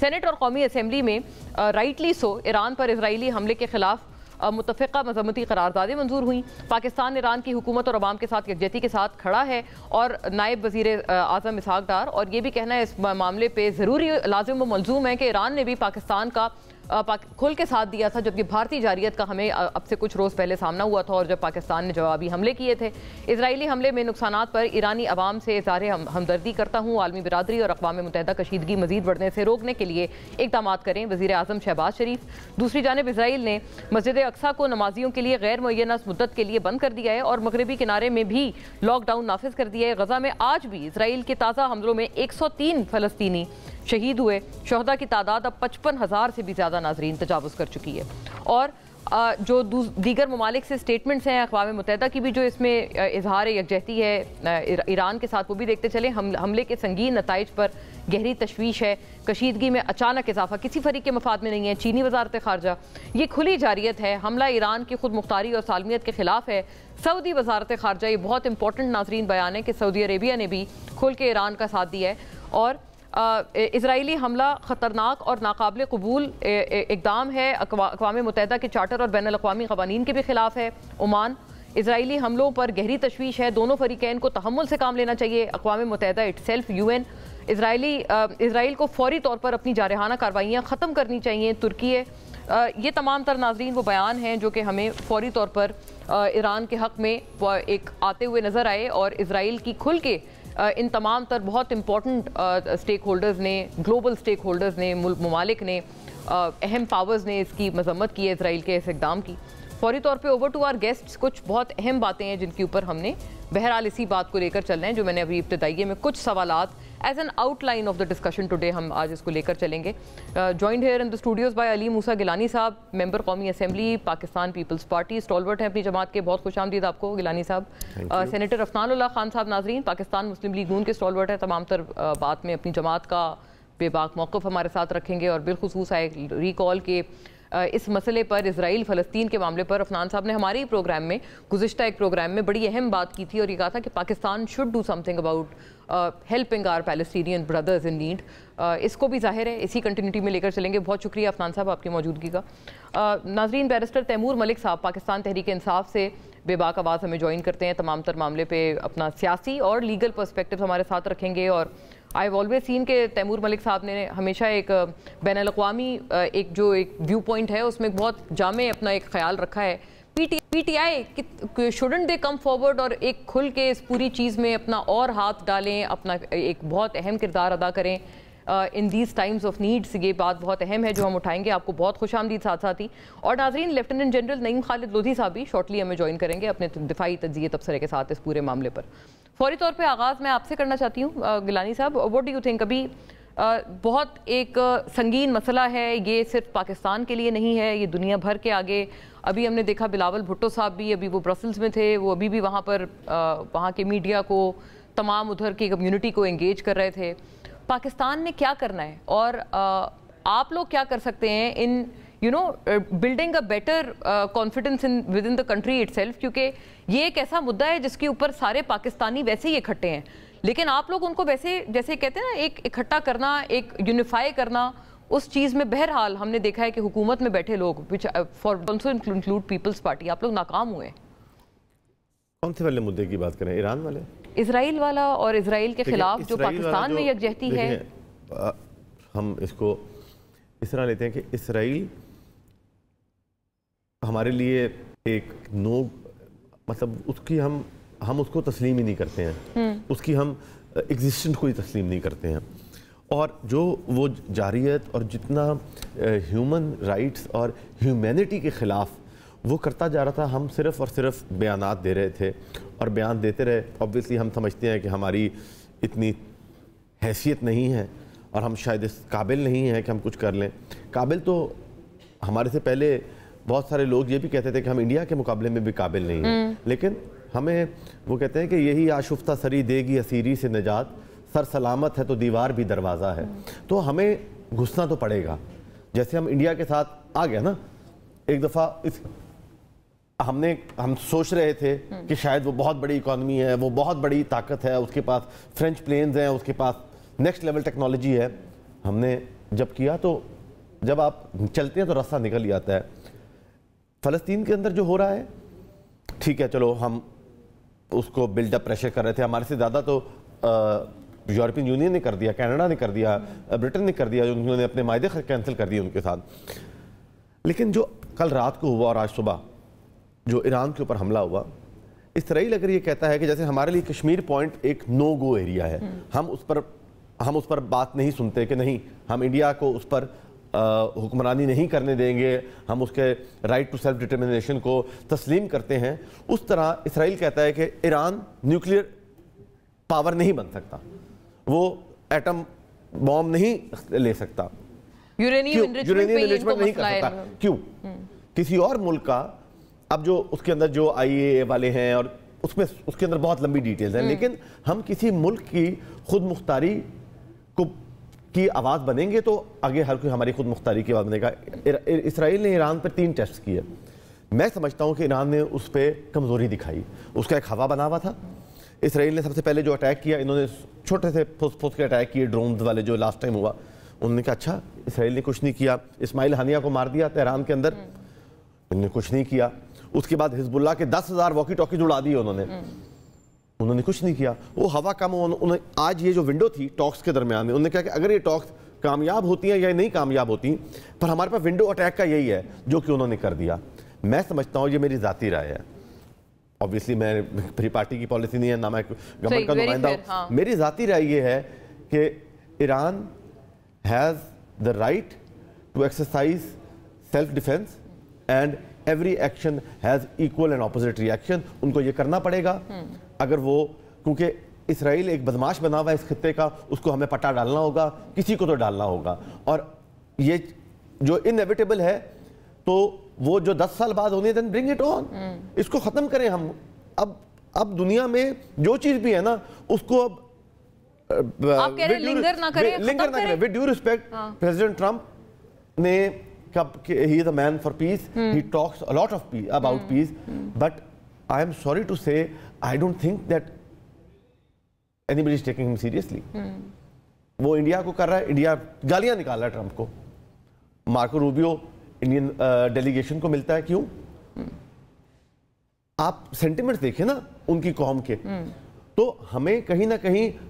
Saint اور قومی assembly میں رائٹلی سو ایران پر اسرائیلی حملے کے خلاف متفقہ مذمتی قراردادیں منظور ہوئیں. پاکستان ایران کی حکومت اور عوام کے ساتھ یکجہتی کے ساتھ کھڑا ہے اور نائب وزیر اعظم اسحاق ڈار اور یہ بھی کہنا ہے اس معاملے پہ ضروری لازم و ملزوم ہے کہ ایران نے بھی پاکستان کا کھل کے ساتھ دیا تھا، جبکہ بھارتی جارحیت کا ہمیں اب سے کچھ روز پہلے سامنا ہوا تھا اور جب پاکستان نے جوابی حملے کیے تھے. اسرائیلی حملے میں نقصانات پر ایرانی عوام سے اظہار ہمدردی کرتا ہوں. عالمی برادری اور اقوام متحدہ کشیدگی مزید بڑھنے سے روکنے کے لیے اقدامات کریں. وزیر اعظم شہباز شریف. دوسری جانب اسرائیل نے مسجد اقصیٰ کو نمازیوں کے لیے غیر معینہ مدت کے لیے بند کر دیا ہے اور مغربی کنارے میں بھی لاک ڈاؤن نافذ کر دیا ہے. غزہ میں آج بھی اسرائیل کے تازہ حملوں میں 103 فلسطینی شہید ہوئے. شہداء کی تعداد اب 55,000 سے بھی زیادہ ناظرین تجاوز کر چکی ہے. اور جو دیگر ممالک سے سٹیٹمنٹس ہیں اقوام متحدہ کی بھی جو اس میں اظہار یکجہتی ہے ایران کے ساتھ، وہ بھی دیکھتے چلیں. حملے کے سنگین نتائج پر گہری تشویش ہے. کشیدگی میں اچانک اضافہ کسی فریق کے مفاد میں نہیں ہے. چینی وزارت خارجہ یہ کھلی جارحیت ہے. حملہ ایران کی خود مختاری اور سالمیت کے خلاف ہے. سعودی وزارت خارجہ، یہ بہت امپورٹنٹ ناظرین بیان ہے کہ سعودی عربیہ نے بھی کھل کے ایران کا ساتھ دیا ہے. اور اسرائیلی حملہ خطرناک اور ناقابل قبول اقدام ہے. اقوام متحدہ کے چارٹر اور بین الاقوامی قوانین کے بھی خلاف ہے. عمان. اسرائیلی حملوں پر گہری تشویش ہے. دونوں فریقین کو تحمل سے کام لینا چاہیے. اقوام متحدہ اٹ سیلف UN. اسرائیل کو فوری طور پر اپنی جارحانہ کارروائیاں ختم کرنی چاہیے. ترکی. یہ تمام تر ناظرین وہ بیان ہیں جو کہ ہمیں فوری طور پر ایران کے حق میں ایک آتے ہوئے نظر آئے اور اسرائیل کی کھل کے ان تمام تر بہت امپورٹنٹ سٹیک ہولڈرز نے، گلوبل سٹیک ہولڈرز نے، ممالک نے، اہم پاورز نے اس کی مذمت کی ہے اسرائیل کے اس اقدام کی. فوری طور پہ اوور ٹو آر گیسٹس. کچھ بہت اہم باتیں ہیں جن کے اوپر ہم نے بہرحال اسی بات کو لے کر چلنا ہے جو میں نے ابھی ابتدائیے میں کچھ سوالات as an outline of the discussion today ہم آج اس کو لے کر چلیں گے. Joined here in the studios by Ali Musa Gilani صاحب، ممبر قومی assembly Pakistan Peoples Party, stalwart ہیں اپنی جماعت کے. بہت خوش آمدید آپ کو گیلانی صاحب. سینیٹر افنان اللہ خان صاحب ناظرین، پاکستان مسلم لیگ نون کے اسٹالورٹ ہیں. تمام تر بات میں اپنی جماعت کا بے باک موقف ہمارے ساتھ رکھیں گے اور بالخصوص آئے ریکال کے اس مسئلے پر، اسرائیل فلسطین کے معاملے پر افنان صاحب نے ہمارے ہی پروگرام میں، گزشتہ ایک پروگرام میں بڑی اہم بات کی تھی اور یہ کہا تھا کہ Pakistan should do something about helping our Palestinian brothers in need. اس کو بھی ظاہر ہے اسی کنٹینیوٹی میں لے کر چلیں گے. بہت شکریہ افنان صاحب آپ کی موجودگی کا. ناظرین، بیرسٹر تیمور ملک صاحب پاکستان تحریک انصاف سے بے باک آواز ہمیں جوائن کرتے ہیں. تمام تر معاملے پہ اپنا سیاسی اور لیگل پرسپیکٹو ہمارے ساتھ رکھیں گے. اور آئی ہیو آلویز سین کہ تیمور ملک صاحب نے ہمیشہ ایک بین الاقوامی ایک ویو پوائنٹ ہے اس میں بہت جامع اپنا ایک خیال رکھا ہے. P T I shouldn't they come forward اور ایک کھل کے اس پوری چیز میں اپنا اور ہاتھ ڈالیں، اپنا ایک بہت اہم کردار ادا کریں in these Times of needs. یہ بات بہت اہم ہے جو ہم اٹھائیں گے. آپ کو بہت خوش آمدید ساتھ ساتھ ہی. اور ناظرین، لیفٹیننٹ جنرل نعیم خالد لودھی صاحب بھی شارٹلی ہمیں جوائن کریں گے اپنے دفاعی تجزیے تبصرے کے ساتھ اس پورے معاملے پر. فوری طور پہ آغاز میں آپ سے کرنا چاہتی ہوں گیلانی صاحب. What do you think? ابھی بہت ایک سنگین مسئلہ ہے یہ، صرف پاکستان کے لیے نہیں ہے، یہ دنیا بھر کے آگے. ابھی ہم نے دیکھا بلاول بھٹو صاحب بھی، ابھی وہ برسلز میں تھے، وہ ابھی بھی وہاں پر وہاں کے میڈیا کو، تمام ادھر کی کمیونٹی کو انگیج کر رہے تھے. پاکستان نے کیا کرنا ہے اور آپ لوگ کیا کر سکتے ہیں ان building a better confidence within the country itself؟ کیونکہ یہ ایک ایسا مدعا ہے جس کے اوپر سارے پاکستانی ویسے ہی اکٹھے ہیں، لیکن آپ لوگ ان کو ویسے جیسے کہتے ہیں نا ایک اکٹھا کرنا، ایک یونیفائی کرنا، اس چیز میں بہرحال ہم نے دیکھا ہے کہ حکومت میں بیٹھے لوگ for also include Peoples Party, آپ لوگ ناکام ہوئے. کون سے والے مدعے کی بات کریں؟ ایران والے؟ اسرائیل والا، اور اسرائیل کے خلاف جو پاکستان میں یکجہتی ہے. ہم اس کو اس طرح لیتے ہیں کہ اسرائیل ہمارے لیے ایک مطلب اس کی ہم اس کو تسلیم ہی نہیں کرتے ہیں، اس کی ہم ایگزسٹنٹ کو ہی تسلیم نہیں کرتے ہیں. اور جو وہ جارحیت اور جتنا ہیومن رائٹس اور ہیومینٹی کے خلاف وہ کرتا جا رہا تھا، ہم صرف اور صرف بیانات دے رہے تھے اور بیان دیتے رہے. آبویسلی ہم سمجھتے ہیں کہ ہماری اتنی حیثیت نہیں ہے اور ہم شاید اس قابل نہیں ہیں کہ ہم کچھ کر لیں. قابل تو ہمارے سے پہلے بہت سارے لوگ یہ بھی کہتے تھے کہ ہم انڈیا کے مقابلے میں بھی قابل نہیں ہیں، لیکن ہمیں وہ کہتے ہیں کہ یہی آشفتہ سری دے گی اسیری سے نجات، سر سلامت ہے تو دیوار بھی دروازہ ہے. تو ہمیں گھسنا تو پڑے گا. جیسے ہم انڈیا کے ساتھ آ گئے نا ایک دفعہ، ہم سوچ رہے تھے کہ شاید وہ بہت بڑی اکانومی ہے، وہ بہت بڑی طاقت ہے، اس کے پاس فرینچ پلینز ہیں، اس کے پاس نیکسٹ لیول ٹیکنالوجی ہے. ہم نے جب کیا تو جب آپ چلتے ہیں تو راستہ نکل ہی آتا ہے. فلسطین کے اندر جو ہو رہا ہے ٹھیک ہے, چلو ہم اس کو بلڈ اپ پریشر کر رہے تھے, ہمارے سے زیادہ تو یورپین یونین نے کر دیا, کینیڈا نے کر دیا, برٹن نے کر دیا, انہوں نے اپنے معاہدے کینسل کر دیے ان کے ساتھ. لیکن جو کل رات کو ہوا اور آج صبح جو ایران کے اوپر حملہ ہوا, اسرائیل اگر یہ کہتا ہے کہ جیسے ہمارے لیے کشمیر پوائنٹ ایک نو گو ایریا ہے, ہم اس پر بات نہیں سنتے کہ نہیں ہم انڈیا کو اس پر حکمرانی نہیں کرنے دیں گے, ہم اس کے رائٹ ٹو سیلف ڈٹرمنیشن کو تسلیم کرتے ہیں, اس طرح اسرائیل کہتا ہے کہ ایران نیوکلیئر پاور نہیں بن سکتا, وہ ایٹم بوم نہیں لے سکتا, یورینیم انرچمنٹ نہیں کر سکتا. کیوں؟ کسی اور ملک کا, اب جو اس کے اندر جو آئی اے والے ہیں اور اس کے اندر بہت لمبی ڈیٹیلز ہیں, لیکن ہم کسی ملک کی خود مختاری کی آواز بنیں گے تو آگے ہر کوئی ہماری خود مختاری کی آواز بنے گا. اسرائیل نے ایران پر 3 ٹیسٹ کیے. میں سمجھتا ہوں کہ ایران نے اس پہ کمزوری دکھائی. اس کا ایک ہوا بنا ہوا تھا. اسرائیل نے سب سے پہلے جو اٹیک کیا, انہوں نے چھوٹے سے پھوس کے اٹیک کیے, ڈرونز والے جو لاسٹ ٹائم ہوا, انہوں نے کہا اچھا اسرائیل نے کچھ نہیں کیا. اسماعیل ہانیہ کو مار دیا تہران کے اندر, انہوں نے کچھ نہیں کیا. اس کے بعد حزب اللہ کے 10,000 واکی ٹاکیز اڑا دیے انہوں نے کچھ نہیں کیا. وہ ہوا کم, آج یہ جو ونڈو تھی ٹاکس کے درمیان میں, انہوں نے کہا کہ اگر یہ ٹاکس کامیاب ہوتی ہیں یا نہیں کامیاب ہوتی, پر ہمارے پاس ونڈو اٹیک کا یہی ہے جو کہ انہوں نے کر دیا. میں سمجھتا ہوں, یہ میری ذاتی رائے ہے, obviously میں پری پارٹی کی پالیسی نہیں ہے, نہ میں گورنمنٹ کا نمائندہ ہوں, میری ذاتی رائے یہ ہے کہ Iran has the right to exercise self-defense and every action has equal and opposite reaction. ان کو یہ کرنا پڑے گا اگر وہ, کیونکہ اسرائیل ایک بدماش بنا ہوا ہے اس خطے کا, اس کو ہمیں پٹا ڈالنا ہوگا, کسی کو تو ڈالنا ہوگا. اور یہ جو انیویٹیبل ہے تو وہ جو 10 سال بعد ہونی ہے then bring it on, اس کو ختم کریں ہم. اب دنیا میں جو چیز بھی ہے نا اس کو آپ کہہ رہے ہیں لنگر نہ کریں, ختم کریں. With due respect, President Trump نے he is a man for peace, he talks a lot of about peace, but I am sorry to say I don't think that anybody is taking him seriously. وہ India کو کر رہا ہے, India گالیاں نکال رہا ہے ٹرمپ کو. مارکو روبیو انڈین ڈیلیگیشن کو ملتا ہے, کیوں؟ آپ سینٹیمنٹس دیکھیں نا ان کی قوم کے, تو ہمیں کہیں نہ کہیں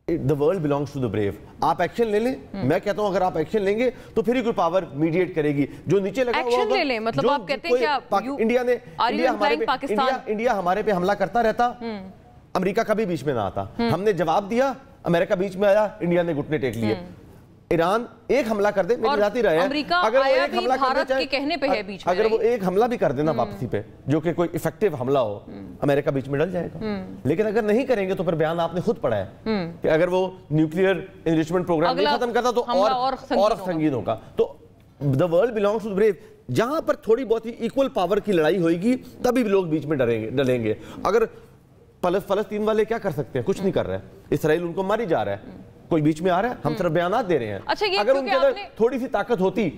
the world belongs to the brave. آپ ایکشن لے لیں, میں کہتا ہوں اگر آپ ایکشن لیں گے تو پھر ہی کوئی پاور میڈیٹ کرے گی. جو نیچے لگا ہوا ہوگا, ایکشن لے لیں مطلب آپ کہتے ہیں کہ انڈیا ہمارے پہ حملہ کرتا رہتا, امریکہ کبھی بیچ میں نہ آتا. ہم نے جواب دیا, امریکہ بیچ میں آیا, انڈیا نے گھٹنے ٹیک لیے. ایران ایک حملہ کر دے, میری ذاتی رائے ہے, اگر وہ ایک حملہ بھی کر دینا واپسی پہ جو کہ کوئی ایفیکٹیو حملہ ہو, امریکہ بیچ میں ڈل جائے گا. لیکن اگر نہیں کریں گے تو پھر بیان آپ نے خود پڑھا ہے کہ اگر وہ نیوکلیئر انریچمنٹ پروگرام نہیں ختم کرتا تو اور سنگین ہوگا. تو the world belongs to the brave. جہاں پر تھوڑی بہت ہی ایکول پاور کی لڑائی ہوئے گی تبھی لوگ بیچ میں ڈلیں گے. اگر فلسطین والے کیا کر سکتے ہیں؟ کچھ نہیں کر رہے. اسرائیل ان کو ماری جا رہا ہے, کوئی بیچ میں آ رہا ہے, ہم صرف بیانات دے رہے ہیں. اگر ان کے اندر تھوڑی سی طاقت ہوتی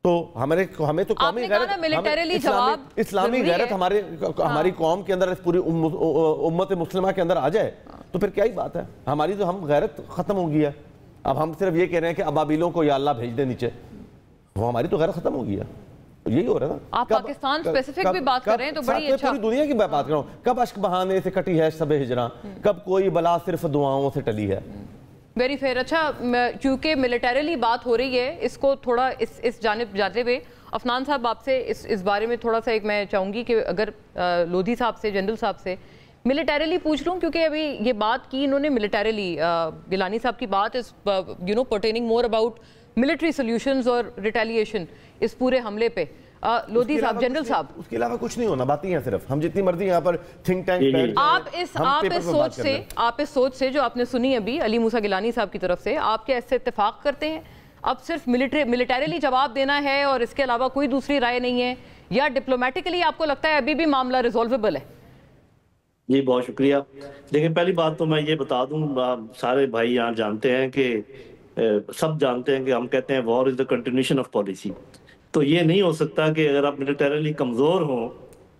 تو ہمیں تو قومی غیرت, اسلامی غیرت ہماری قوم کے اندر, پوری امت مسلمہ کے اندر آ جائے تو پھر کیا ہی بات ہے. ہماری تو ہم غیرت ختم ہو گئی ہے. اب ہم صرف یہ کہہ رہے ہیں کہ ابابیلوں کو یا اللہ بھیج دے نیچے, وہ ہماری تو غیرت ختم ہو گئی ہے. یہی ہو رہا ہے نا. آپ پاکستان اسپیسیفک بھی بات کر رہے ہیں تو بڑی اچھا. پوری دنیا کی بات کر رہا ہوں. کب اشک بہانے سے کٹی ہے شب ہجراں, کب کوئی بلا صرف دعاؤں سے ٹلی ہے. Very fair. اچھا, چونکہ ملیٹریلی بات ہو رہی ہے, اس کو تھوڑا اس جانب جاتے ہوئے افنان صاحب آپ سے اس بارے میں تھوڑا سا ایک میں چاہوں گی کہ اگر لودھی صاحب سے, جنرل صاحب سے ملیٹریلی پوچھ لوں, کیونکہ ابھی یہ بات کی انہوں نے ملیٹریلی, گیلانی صاحب کی بات is pertaining more about military solutions اور retaliation اس پورے حملے پہ. لودھی صاحب, جنرل صاحب, اس کے علاوہ کچھ نہیں ہونا, باتیں ہیں صرف. ہم جتنی مرضی یہاں پر تھنک ٹینک, آپ اس سوچ سے جو آپ نے سنی ابھی علی موسیٰ گیلانی صاحب کی طرف سے, آپ کیا اس سے اتفاق کرتے ہیں؟ اب صرف ملیٹریلی جواب دینا ہے اور اس کے علاوہ کوئی دوسری رائے نہیں ہے, یا ڈپلومیٹکلی آپ کو لگتا ہے ابھی بھی معاملہ ریزولویبل ہے؟ جی بہت شکریہ. دیکھیں, پہلی بات تو میں یہ بتا دوں, سارے بھائی یہاں جانتے ہیں کہ سب جانتے ہیں کہ ہم کہتے ہیں وار از دا کنٹینیوشن آف پالیسی. تو یہ نہیں ہو سکتا کہ اگر آپ ملیٹریلی کمزور ہوں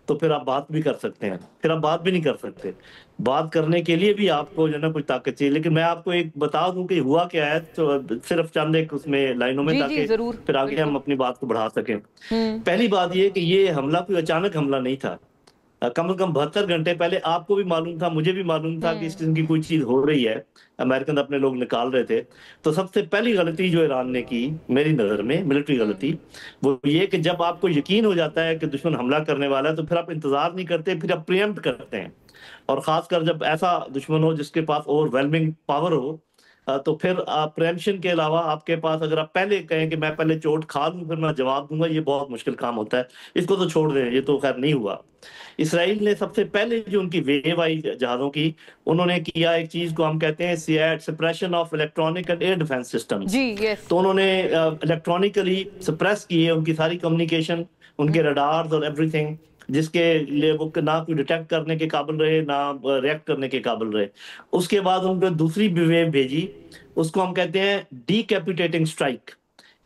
تو پھر آپ بات بھی کر سکتے ہیں، پھر آپ بات بھی نہیں کر سکتے. بات کرنے کے لیے بھی آپ کو جو ہے نا کچھ طاقت چاہیے. لیکن میں آپ کو ایک بتا دوں کہ ہوا کیا ہے، تو صرف چند ایک اس میں لائنوں میں، جی تاکہ ضرور، پھر آگے بالکل. ہم اپنی بات کو بڑھا سکیں. پہلی بات یہ کہ یہ حملہ کوئی اچانک حملہ نہیں تھا. کم از کم 72 گھنٹے پہلے آپ کو بھی معلوم تھا، مجھے بھی معلوم تھا کہ اس قسم کی کوئی چیز ہو رہی ہے. امریکن اپنے لوگ نکال رہے تھے. تو سب سے پہلی غلطی جو ایران نے کی میری نظر میں، ملٹری غلطی، وہ یہ کہ جب آپ کو یقین ہو جاتا ہے کہ دشمن حملہ کرنے والا ہے تو پھر آپ انتظار نہیں کرتے، پھر آپ پریمپٹ کرتے ہیں. اور خاص کر جب ایسا دشمن ہو جس کے پاس اوور ویلمنگ پاور ہو، تو پھر پریمپشن کے علاوہ آپ کے پاس، اگر آپ پہلے کہیں کہ میں پہلے چوٹ کھا لوں پھر میں جواب دوں گا، یہ بہت مشکل کام ہوتا ہے. اس کو تو چھوڑ دیں، یہ تو خیر نہیں ہوا. اسرائیل نے سب سے پہلے جو ان کی ویو آئی جہازوں کی، انہوں نے کیا ایک چیز کو ہم کہتے ہیں سیاٹ، suppression of electronic and air defence systems. جی یس. تو انہوں نے الیکٹرانکلی سپریس کیے ان کی ساری کمیونیکیشن، ان کے ریڈارز اور ایوری تھنگ، جس کے لیے وہ نہ کوئی ڈیٹیکٹ کرنے کے قابل رہے، نہ ریئیکٹ کرنے کے قابل رہے. اس کے بعد ان کو دوسری ویو بھیجی، اس کو ہم کہتے ہیں ڈیکیپیٹیٹنگ اسٹرائک،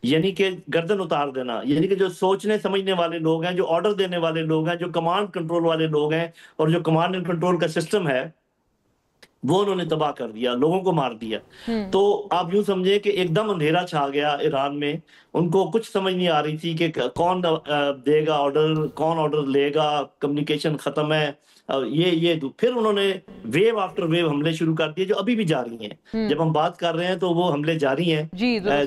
یعنی کہ گردن اتار دینا. یعنی کہ جو سوچنے سمجھنے والے لوگ ہیں، جو آرڈر دینے والے لوگ ہیں، جو کمانڈ کنٹرول والے لوگ ہیں، اور جو کمانڈ اینڈ کنٹرول کا سسٹم ہے، وہ انہوں نے تباہ کر دیا، لوگوں کو مار دیا. تو آپ یوں سمجھیں کہ ایک دم اندھیرا چھا گیا ایران میں. ان کو کچھ سمجھ نہیں آ رہی تھی کہ کون دے گا آرڈر، کون آرڈر لے گا، کمیونیکیشن ختم ہے. پھر انہوں نے ویو آفٹر ویو حملے شروع کر دیے، جو ابھی بھی جاری ہیں. جب ہم بات کر رہے ہیں تو وہ حملے جاری ہیں،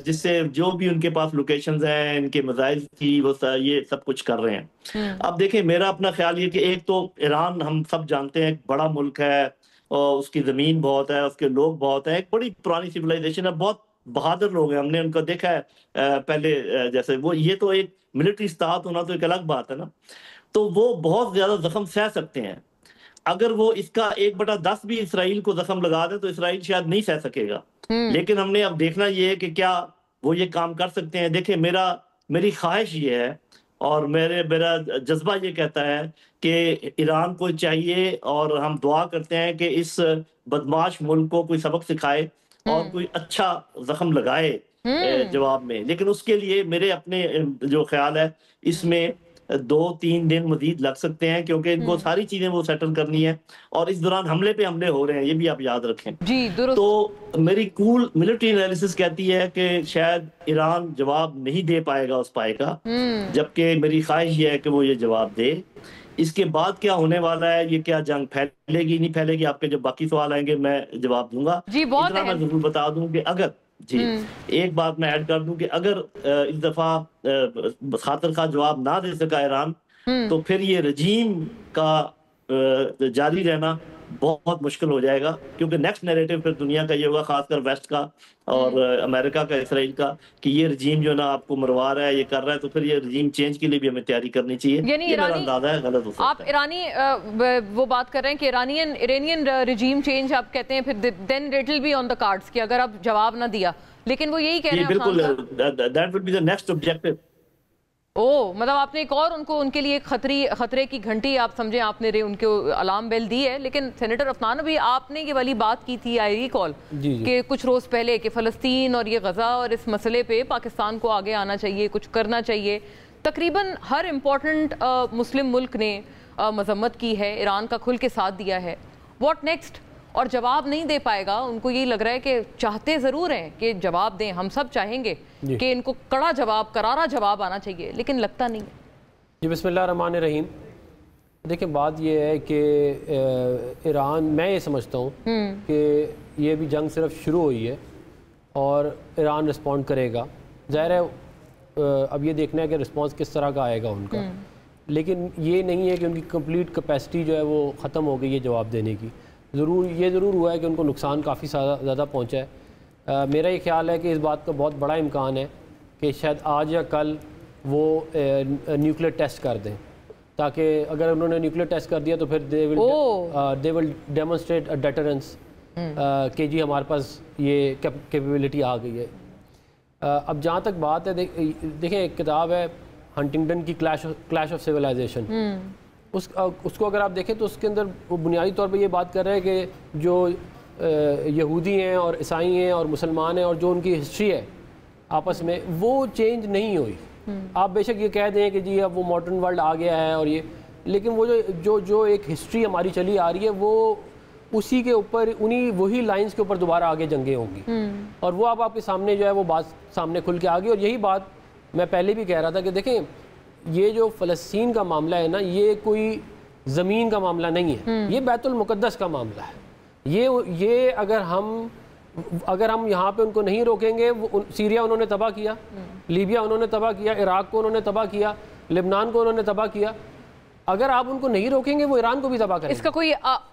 جس سے جو بھی ان کے پاس لوکیشنز ہیں، ان کے میزائل تھی، وہ یہ سب کچھ کر رہے ہیں. اب دیکھیں، میرا اپنا خیال یہ کہ ایک تو ایران ہم سب جانتے ہیں بڑا ملک ہے، اور اس کی زمین بہت ہے، اس کے لوگ بہت ہیں، ایک بڑی پرانی سیولائزیشن ہے، بہت بہادر لوگ ہیں. ہم نے ان کو دیکھا ہے پہلے، جیسے وہ، یہ تو ایک ملٹری استاد ہونا تو ایک الگ بات ہے نا. تو وہ بہت زیادہ زخم سہ سکتے ہیں. اگر وہ اس کا 1/10 بھی اسرائیل کو زخم لگا دے تو اسرائیل شاید نہیں سہ سکے گا. لیکن ہم نے اب دیکھنا یہ ہے کہ کیا وہ یہ کام کر سکتے ہیں. دیکھیں، میری خواہش یہ ہے، اور میرا جذبہ یہ کہتا ہے کہ ایران کو چاہیے، اور ہم دعا کرتے ہیں کہ اس بدماش ملک کو کوئی سبق سکھائے اور کوئی اچھا زخم لگائے جواب میں. لیکن اس کے لیے میرے اپنے جو خیال ہے، اس میں 2-3 دن مزید لگ سکتے ہیں، کیونکہ ان کو ساری چیزیں وہ سیٹل کرنی ہے، اور اس دوران حملے پہ حملے ہو رہے ہیں، یہ بھی آپ یاد رکھیں. جی درست. تو میری کول ملٹری انالیسس کہتی ہے کہ شاید ایران جواب نہیں دے پائے گا اس پائے کا، جبکہ میری خواہش یہ ہے کہ وہ یہ جواب دے. اس کے بعد کیا ہونے والا ہے، یہ کیا جنگ پھیلے گی نہیں پھیلے گی، آپ کے جب باقی سوال آئیں گے میں جواب دوں گا. جی بہت اتنا میں ضرور بتا دوں کہ اگر ایک بات میں ایڈ کر دوں کہ اگر اس دفعہ خاطر خواہ جواب نہ دے سکا ایران، تو پھر یہ رجیم کا جاری رہنا بہت مشکل ہو جائے گا. کیونکہ نیکسٹ نیریٹو پھر دنیا کا یہ ہوگا، خاص کر ویسٹ کا اور امریکہ کا، اسرائیل کا، کہ یہ رجیم جو ہے نا آپ کو مروا رہا ہے، یہ کر رہا ہے. تو پھر یہ رجیم چینج کے لیے بھی ہمیں تیاری کرنی چاہیے. یعنی یہ میرا اندازہ ہے، غلط ہو سکتا ہے. آپ ایرانی وہ بات کر رہے ہیں کہ ایرانین رجیم چینج آپ کہتے ہیں، پھر then it will be on the cards کہ اگر آپ جواب نہ دیا. لیکن وہ یہی کہہ رہے ہیں بالکل، that will be the next objective. مطلب آپ نے ایک اور ان کے لیے خطرے کی گھنٹی آپ سمجھیں، آپ نے ان کو الارم بیل دی ہے. لیکن سینیٹر عفنان، ابھی آپ نے یہ والی بات کی تھی، آئی ریکال، کہ کچھ روز پہلے کہ فلسطین اور یہ غزہ اور اس مسئلے پہ پاکستان کو آگے آنا چاہیے، کچھ کرنا چاہیے. تقریباً ہر امپورٹنٹ مسلم ملک نے مذمت کی ہے، ایران کا کھل کے ساتھ دیا ہے. What next? اور جواب نہیں دے پائے گا. ان کو یہی لگ رہا ہے کہ چاہتے ضرور ہیں کہ جواب دیں، ہم سب چاہیں گے کہ ان کو کڑا جواب، کرارا جواب آنا چاہیے، لیکن لگتا نہیں ہے. جی بسم اللہ الرحمن الرحیم. دیکھیں، بات یہ ہے کہ ایران، میں یہ سمجھتا ہوں کہ یہ بھی جنگ صرف شروع ہوئی ہے اور ایران رسپونڈ کرے گا. ظاہر ہے اب یہ دیکھنا ہے کہ رسپانس کس طرح کا آئے گا ان کا. لیکن یہ نہیں ہے کہ ان کی کمپلیٹ کیپیسٹی جو ہے وہ ختم ہو گئی ہے جواب دینے کی. یہ ضرور ہوا ہے کہ ان کو نقصان کافی زیادہ پہنچا ہے. میرا یہ خیال ہے کہ اس بات کا بہت بڑا امکان ہے کہ شاید آج یا کل وہ نیوکلیر ٹیسٹ کر دیں، تاکہ اگر انہوں نے نیوکلیر ٹیسٹ کر دیا تو پھر دے ول ڈیمونسٹریٹ ڈیٹرنس کہ جی ہمارے پاس یہ کیپیبلٹی آ گئی ہے. اب جہاں تک بات ہے، دیکھیں ایک کتاب ہے ہنٹنگٹن کی کلیش آف سیولائزیشن. اس کو اگر آپ دیکھیں تو اس کے اندر وہ بنیادی طور پہ یہ بات کر رہے ہیں کہ جو یہودی ہیں اور عیسائی ہیں اور مسلمان ہیں اور جو ان کی ہسٹری ہے آپس میں، وہ چینج نہیں ہوئی. آپ بے شک یہ کہہ دیں کہ جی اب وہ ماڈرن ورلڈ آ گیا ہے اور یہ، لیکن وہ جو ایک ہسٹری ہماری چلی آ رہی ہے وہ اسی کے اوپر وہی لائنز کے اوپر دوبارہ آگے جنگیں ہوں گی، اور وہ آپ کے سامنے جو ہے وہ بات سامنے کھل کے آ گئی. اور یہی بات میں پہلے بھی کہہ رہا تھا کہ دیکھیں یہ جو فلسطین کا معاملہ ہے نا، یہ کوئی زمین کا معاملہ نہیں ہے، یہ بیت المقدس کا معاملہ ہے. یہ اگر ہم یہاں پہ ان کو نہیں روکیں گے، سیریا انہوں نے تباہ کیا، لیبیا انہوں نے تباہ کیا، عراق کو انہوں نے تباہ کیا، لبنان کو انہوں نے تباہ کیا. اگر آپ ان کو نہیں روکیں گے وہ ایران کو بھی تباہ کریں گے. اس کا کوئی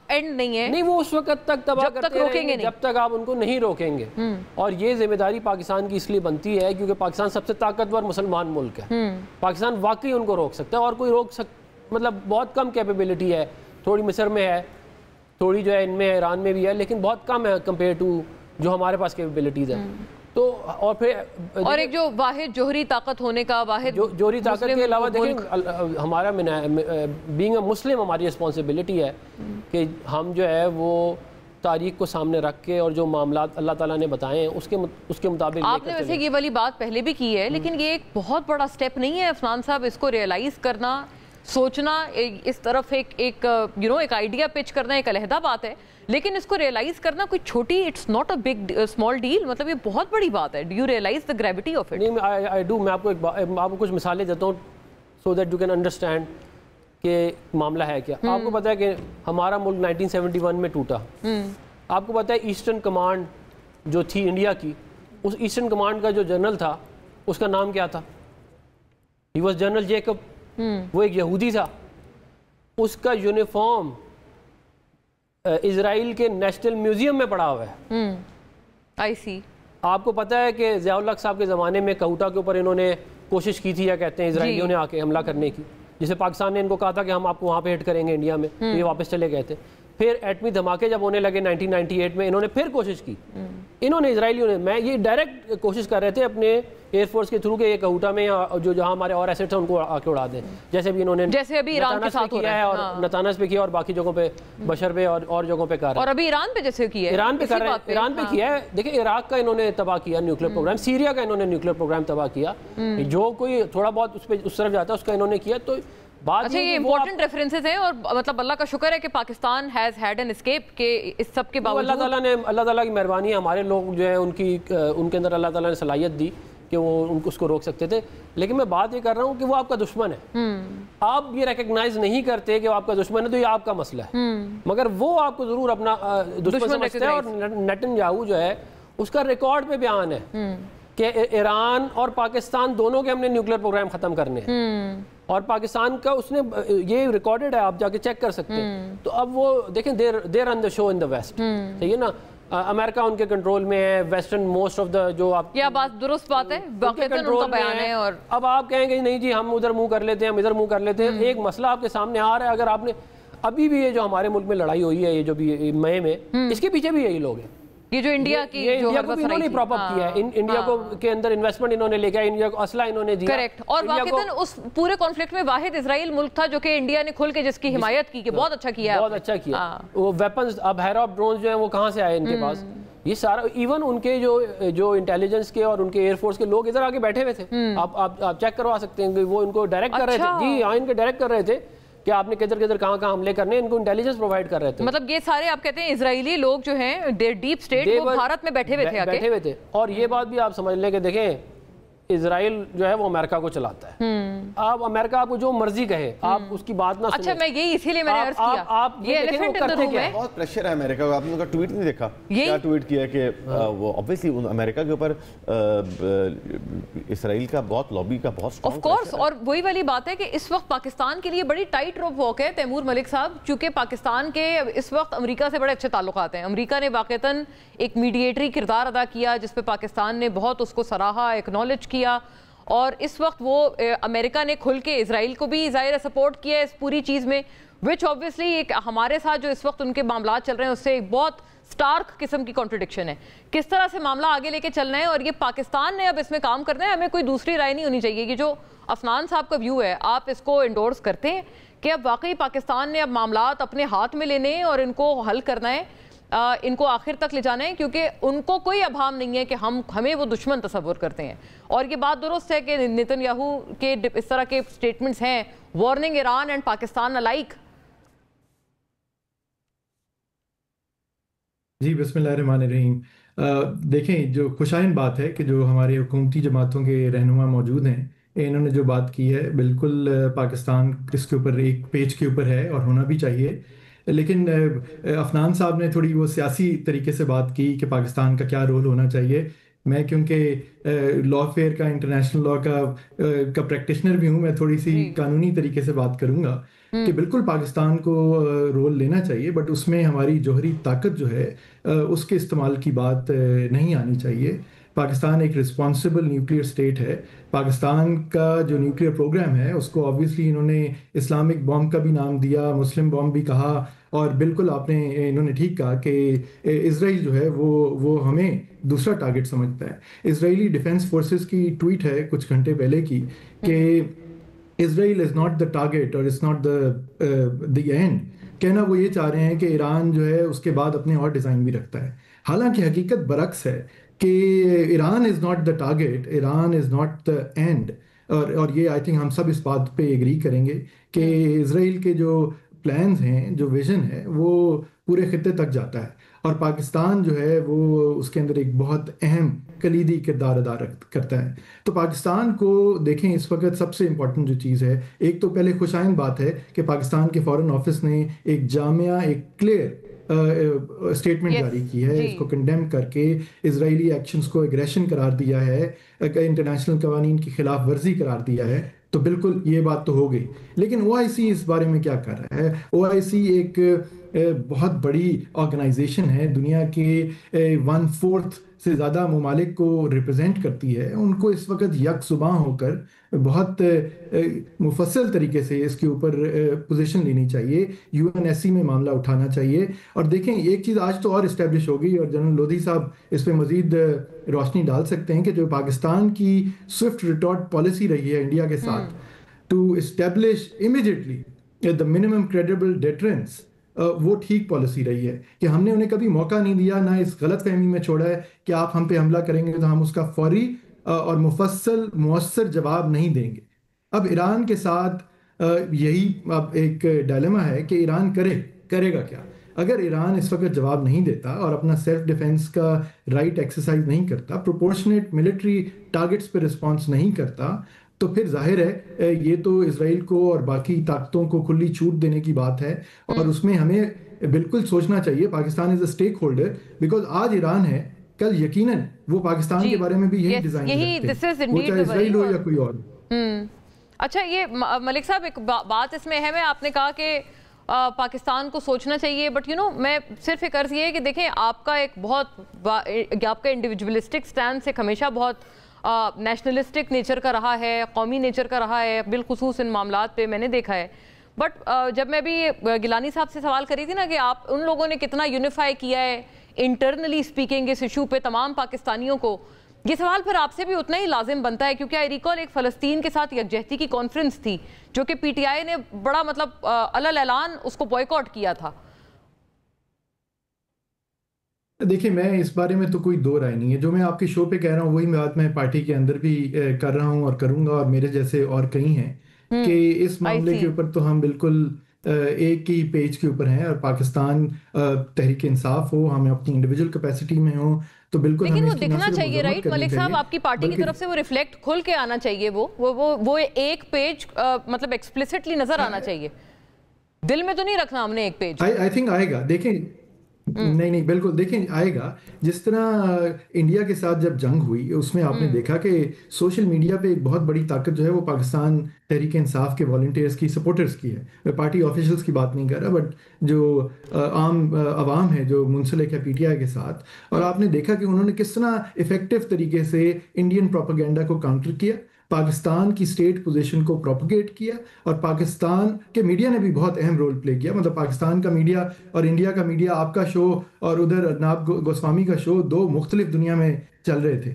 اینڈ نہیں ہے. نہیں، وہ اس وقت تک تباہ کرتے رہیں گے جب تک آپ ان کو نہیں روکیں گے. اور یہ ذمہ داری پاکستان کی اس لیے بنتی ہے کیونکہ پاکستان سب سے طاقتور مسلمان ملک ہے. پاکستان واقعی ان کو روک سکتا ہے، اور کوئی مطلب بہت کم کیپیبلٹی ہے. تھوڑی مصر میں ہے، تھوڑی جو ہے ان میں ایران میں بھی ہے، لیکن بہت کم ہے کمپیئر ٹو جو ہمارے پاس کیپیبلٹیز ہے. تو اور پھر ایک جو واحد جوہری طاقت ہونے کا جوہری طاقت کے علاوہ دیکھیں ہمارا بینگ اے مسلم ہماری رسپانسبلٹی ہے کہ ہم جو ہے وہ تاریخ کو سامنے رکھ کے اور جو معاملات اللہ تعالیٰ نے بتائے ہیں اس کے مطابق. آپ نے ویسے یہ والی بات پہلے بھی کی ہے، لیکن یہ ایک بہت بڑا سٹیپ نہیں ہے عفنان صاحب اس کو ریئلائز کرنا، سوچنا، اس طرف ایک آئیڈیا پچ کرنا ایک علیحدہ بات ہے، لیکن اس کو ریئلائز کرنا کوئی چھوٹی it's not a big small deal, مطلب یہ بہت بڑی بات ہے. Do you realize the gravity of it? نہیں، آئی ڈو. میں آپ کو کچھ مثالیں دیتا ہوں so that you can understand کہ معاملہ ہے کیا. آپ کو پتہ ہے کہ ہمارا ملک 1971 میں ٹوٹا. آپ کو پتہ ہے ایسٹرن کمانڈ جو تھی انڈیا کی، اس ایسٹرن کمانڈ کا جو جنرل تھا اس کا نام کیا تھا؟ He was general Jacob. وہ ایک یہودی تھا. اس کا یونیفارم اسرائیل کے نیشنل میوزیم میں پڑا ہوا ہے. آئی سی. آپ کو پتہ ہے کہ ضیاء الحق صاحب کے زمانے میں کوٹا کے اوپر انہوں نے کوشش کی تھی، یا کہتے ہیں اسرائیلیوں نے آ کے حملہ کرنے کی، جسے پاکستان نے ان کو کہا تھا کہ ہم آپ کو وہاں پہ ہٹ کریں گے انڈیا میں، یہ واپس چلے گئے تھے. پھر ایٹمی دھماکے جب ہونے لگے 1998 میں، انہوں نے پھر کوشش کی. انہوں نے اسرائیلیوں نے یہ ڈائریکٹ کوشش کر رہے تھے اپنے ایئر فورس کے تھرو کہ یہ کوٹا میں یا جہاں ہمارے اور ایسٹس ہیں ان کو آ کے اڑا دیں، جیسے بھی انہوں نے ایران کے ساتھ کیا ہے اور نتانز پہ کیا اور باقی جگہوں پہ بشر پہ اور جگہوں پہ کر رہے ہیں. اور ابھی ایران پہ جیسے کیا ہے، ایران پہ کر رہے ہیں، ایران پہ کیا ہے. دیکھیں عراق کا انہوں نے تباہ کیا نیوکلیر پروگرام، سیریا کا انہوں نے نیوکلیر پروگرام تباہ کیا. جو کوئی تھوڑا بہت اس طرف جاتا ہے اس کا انہوں نے کیا. تو اچھا، یہ امپورٹنٹ ریفرنسز ہیں، اور مطلب اللہ کا شکر ہے کہ Pakistan has had an escape کہ اس سب کے باوجود اللہ تعالیٰ کی مہربانی ہے. ہمارے لوگ جو ہیں ان کے اندر اللہ تعالیٰ نے صلاحیت دی کہ وہ اس کو روک سکتے تھے. لیکن میں بات یہ کر رہا ہوں کہ وہ آپ کا دشمن ہے. آپ یہ ریکگنائز نہیں کرتے کہ وہ آپ کا دشمن ہے، تو یہ آپ کا مسئلہ ہے، مگر وہ آپ کو ضرور اپنا دشمن سمجھتا ہے. اور نیتن یاہو جو ہے اس کا ریکارڈ پہ بیان ہے کہ ایران اور پاکستان دونوں کے ہم نے نیوکلیر پروگرام ختم کرنے ہیں، اور پاکستان کا اس نے یہ ریکارڈڈ ہے، آپ جا کے چیک کر سکتے ہیں. تو اب وہ دیکھیں دیر آن دا شو ان دا ویسٹ، صحیح ہے نا. امریکہ ان کے کنٹرول میں ہے، ویسٹرن موسٹ آف دا جو آپ یہ بات درست بات ہے، واقعتاً ان کا بیان ہے. اور اب آپ کہیں گے نہیں جی ہم ادھر منہ کر لیتے ہیں، ہم ادھر منہ کر لیتے ہیں. ایک مسئلہ آپ کے سامنے آ رہا ہے. اگر آپ نے ابھی بھی یہ جو ہمارے ملک میں لڑائی ہوئی ہے، یہ جو بھی مئی میں، اس کے پیچھے بھی یہی لوگ ہیں. یہ جو انڈیا کی جو انڈیا کو بھی انہوں نے پراپ اپ کیا ہے، انڈیا کو کے اندر انویسٹمنٹ انہوں نے لے کے انڈیا کو اسلحہ انہوں نے دیا. کریکٹ. اور واقعتاً اس پورے کانفلکٹ میں واحد اسرائیل ملک تھا جو کہ انڈیا نے کھل کے جس کی حمایت کی، کہ بہت اچھا کیا، بہت اچھا کیا. وہ ویپنز اب ہیرا ڈرونز جو ہیں وہ کہاں سے آئے ان کے پاس؟ یہ سارا ایون ان کے جو انٹیلیجنس کے اور ان کے ایئر فورس کے لوگ ادھر آگے بیٹھے ہوئے تھے. آپ چیک کروا سکتے ہیں کہ وہ ان کو ڈائریکٹ کر رہے تھے. جی ہاں، ان کے ڈائریکٹ کر رہے تھے کہ آپ نے کدھر کہاں حملے کرنے، ان کو انٹیلیجنس پرووائڈ کر رہے تھے. مطلب یہ سارے آپ کہتے ہیں اسرائیلی لوگ جو ہیں ڈیپ سٹیٹ وہ بھارت میں بیٹھے ہوئے تھے. اور یہ بات بھی آپ سمجھ لیں کہ دیکھیں اسرائیل جو ہے وہ امریکہ کو چلاتا ہے. آپ امریکہ آپ کو جو مرضی کہے، آپ اس کی بات نہ سنیں. اچھا، میں یہی اسی لیے میں نے عرض کیا، آپ یہ ایلیفنٹ ان دی روم ہے. بہت پریشر ہے امریکہ کا. آپ نے ان کا ٹویٹ نہیں دیکھا؟ کیا ٹویٹ کیا کہ وہ اوبویسلی امریکہ کے اوپر اسرائیل کا بہت لابی کا بہت آف کورس. اور وہی والی بات ہے کہ اس وقت پاکستان کے لیے بڑی ٹائٹ روپ واک ہے تیمور ملک صاحب، چونکہ پاکستان کے اس وقت امریکہ سے بڑے اچھے تعلقات ہیں. امریکہ نے واقعتاً ایک میڈیٹری کردار ادا کیا جس پہ پاکستان نے بہت اس کو سراہا، ایکنالج کیا. اور اس وقت وہ امریکہ نے کھل کے اسرائیل کو بھی ظاہر سپورٹ کیا ہے اس پوری چیز میں، وچ اوبویسلی ایک ہمارے ساتھ جو اس وقت ان کے معاملات چل رہے ہیں اس سے ایک بہت سٹارک قسم کی کانٹرڈکشن ہے. کس طرح سے معاملہ آگے لے کے چلنا ہے، اور یہ پاکستان نے اب اس میں کام کرنا ہے. ہمیں کوئی دوسری رائے نہیں ہونی چاہیے. یہ جو عفنان صاحب کا ویو ہے، آپ اس کو انڈورس کرتے ہیں کہ اب واقعی پاکستان نے اب معاملات اپنے ہاتھ میں لینے اور ان کو حل کرنا ہے. ان کو آخر تک لے جانا ہے، کیونکہ ان کو کوئی ابہام نہیں ہے کہ ہمیں وہ دشمن تصور کرتے ہیں. اور یہ بات درست ہے کہ نیتن یاہو کے اس طرح کے سٹیٹمنٹس ہیں warning Iran and Pakistan alike. جی بسم اللہ الرحمن الرحیم. دیکھیں جو خوشائن بات ہے کہ جو ہمارے حکومتی جماعتوں کے رہنما موجود ہیں، انہوں نے جو بات کی ہے بالکل پاکستان اس کے اوپر ایک پیج کے اوپر ہے اور ہونا بھی چاہیے. لیکن افنان صاحب نے تھوڑی وہ سیاسی طریقے سے بات کی کہ پاکستان کا کیا رول ہونا چاہیے. میں کیونکہ لا فیئر کا انٹرنیشنل لا کا پریکٹیشنر بھی ہوں، میں تھوڑی سی قانونی طریقے سے بات کروں گا کہ بالکل پاکستان کو رول لینا چاہیے، بٹ اس میں ہماری جوہری طاقت جو ہے اس کے استعمال کی بات نہیں آنی چاہیے. پاکستان ایک رسپانسبل نیوکلیئر اسٹیٹ ہے. پاکستان کا جو نیوکلیئر پروگرام ہے اس کو آبویسلی انہوں نے اسلامک بام کا بھی نام دیا، مسلم بام بھی کہا، اور بالکل انہوں نے ٹھیک کہا کہ اسرائیل جو ہے وہ ہمیں دوسرا ٹارگٹ سمجھتا ہے. اسرائیلی ڈیفنس فورسز کی ٹویٹ ہے کچھ گھنٹے پہلے کی کہ اسرائیل از ناٹ دا ٹارگٹ اور اٹس ناٹ دی اینڈ. کہنا وہ یہ چاہ رہے ہیں کہ ایران جو ہے اس کے بعد اپنے اور ڈیزائن بھی رکھتا ہے، حالانکہ حقیقت برعکس ہے کہ Iran is not the target, Iran is not the and. اور یہ آئی تھنک ہم سب اس بات پہ ایگری کریں گے کہ اسرائیل کے جو پلانز ہیں، جو ویژن ہے، وہ پورے خطے تک جاتا ہے، اور پاکستان جو ہے وہ اس کے اندر ایک بہت اہم کلیدی کردار ادا کرتا ہے. تو پاکستان کو دیکھیں اس وقت سب سے امپورٹنٹ جو چیز ہے، ایک تو پہلے خوشائن بات ہے کہ پاکستان کے فارن آفس نے ایک جامع، ایک کلیئر اسٹیٹمنٹ جاری کی ہے، اس کو کنڈیم کر کے اسرائیلی ایکشنز کو ایگریشن قرار دیا ہے، انٹرنیشنل قوانین کی خلاف ورزی قرار دیا ہے. تو بالکل یہ بات تو ہو گئی. لیکن او آئی سی اس بارے میں کیا کر رہا ہے؟ او آئی سی ایک بہت بڑی آرگنائزیشن ہے، دنیا کے 1/4 سے زیادہ ممالک کو ریپرزینٹ کرتی ہے. ان کو اس وقت یک زباں ہو کر بہت مفصل طریقے سے اس کے اوپر پوزیشن لینی چاہیے، یو این ایس سی میں معاملہ اٹھانا چاہیے. اور دیکھیں ایک چیز آج تو اور اسٹیبلش ہو گئی، اور جنرل لودھی صاحب اس پہ مزید روشنی ڈال سکتے ہیں، کہ جو پاکستان کی سوئفٹ ریٹارٹ پالیسی رہی ہے انڈیا کے ساتھ to establish immediately the minimum credible deterrence, وہ ٹھیک پالیسی رہی ہے کہ ہم نے انہیں کبھی موقع نہیں دیا، نہ اس غلط فہمی میں چھوڑا ہے کہ آپ ہم پہ حملہ کریں گے تو ہم اس کا فوری اور مفصل مؤثر جواب نہیں دیں گے. اب ایران کے ساتھ یہی اب ایک ڈائلیما ہے کہ ایران کرے گا کیا. اگر ایران اس وقت جواب نہیں دیتا اور اپنا سیلف ڈیفense کا رائٹ ایکسرسائز نہیں کرتا، پروپورشنیٹ ملٹری ٹارگٹس پہ رسپانس نہیں کرتا، تو پھر ظاہر ہے یہ تو اسرائیل کو اور باقی طاقتوں کو کھلی چھوٹ دینے کی بات ہے. اور اس میں ہمیں بالکل سوچنا چاہیے، پاکستان از اے اسٹیک ہولڈر، بیکاز آج ایران ہے، کل یقیناً وہ پاکستان کے بارے میں بھی یہی ڈیزائن کرتے ہیں، وہ چاہے اسرائیل ہو یا کوئی اور. اچھا، یہ ملک صاحب ایک بات اس میں اہم ہے، آپ نے کہا کہ پاکستان کو سوچنا چاہیے، بٹ میں صرف ایک عرض یہ ہے کہ دیکھیں آپ کا ایک بہت آپ کا انڈیویجولسٹک سٹینس ایک ہمیشہ بہت نیشنلسٹک نیچر کا رہا ہے، قومی نیچر کا رہا ہے، بالخصوص ان معاملات پہ میں نے دیکھا ہے. بٹ جب میں بھی گیلانی صاحب سے سوال کری تھی نا کہ آپ ان لوگوں نے کتنا یونیفائی کیا ہے انٹرنلی اسپیکنگ اس ایشو پہ تمام پاکستانیوں کو، یہ سوال پھر آپ سے بھی اتنا ہی لازم بنتا ہے، کیونکہ آئی ریکال ایک فلسطین کے ساتھ یکجہتی کی کانفرنس تھی جو کہ پی ٹی آئی نے بڑا علل اعلان اس کو بوائیکاٹ کیا تھا. دیکھیں میں اس بارے میں تو کوئی دو رائے نہیں ہے، جو میں آپ کے شو پہ کہہ رہا ہوں وہی بات میں پارٹی کے اندر بھی کر رہا ہوں اور کروں گا، اور میرے جیسے اور کئی ہیں کہ اس معاملے کے اوپر تو ہم بالکل ایک ہی پیج کے اوپر ہیں. اور پاکستان تحریک انصاف ہو، ہم اپنی انڈیویجول کیپیسٹی میں ہوں تو بالکل لیکن وہ دکھنا چاہیے، رائٹ ملک صاحب، آپ کی پارٹی کی طرف سے وہ ریفلیکٹ کھل کے آنا چاہیے، وہ ایک پیج مطلب ایکسپلیسٹلی نظر آنا چاہیے، دل میں تو نہیں رکھنا ہم نے ایک پیج. آئی تھنک آئے گا، دیکھیں نہیں بالکل دیکھیں آئے گا. جس طرح انڈیا کے ساتھ جب جنگ ہوئی اس میں آپ نے دیکھا کہ سوشل میڈیا پہ ایک بہت بڑی طاقت جو ہے وہ پاکستان تحریک انصاف کے والنٹیئرز کی، سپورٹرز کی ہے. میں پارٹی آفیشلز کی بات نہیں کر رہا، بٹ جو عام عوام ہے جو منسلک ہے پی ٹی آئی کے ساتھ. اور آپ نے دیکھا کہ انہوں نے کس طرح افیکٹو طریقے سے انڈین پروپیگنڈا کو کاؤنٹر کیا، پاکستان کی اسٹیٹ پوزیشن کو پروپیگیٹ کیا، اور پاکستان کے میڈیا نے بھی بہت اہم رول پلے کیا. مطلب پاکستان کا میڈیا اور انڈیا کا میڈیا، آپ کا شو اور ادھر ارناب گوسوامی کا شو، دو مختلف دنیا میں چل رہے تھے.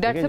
That's a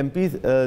MPs,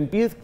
MPs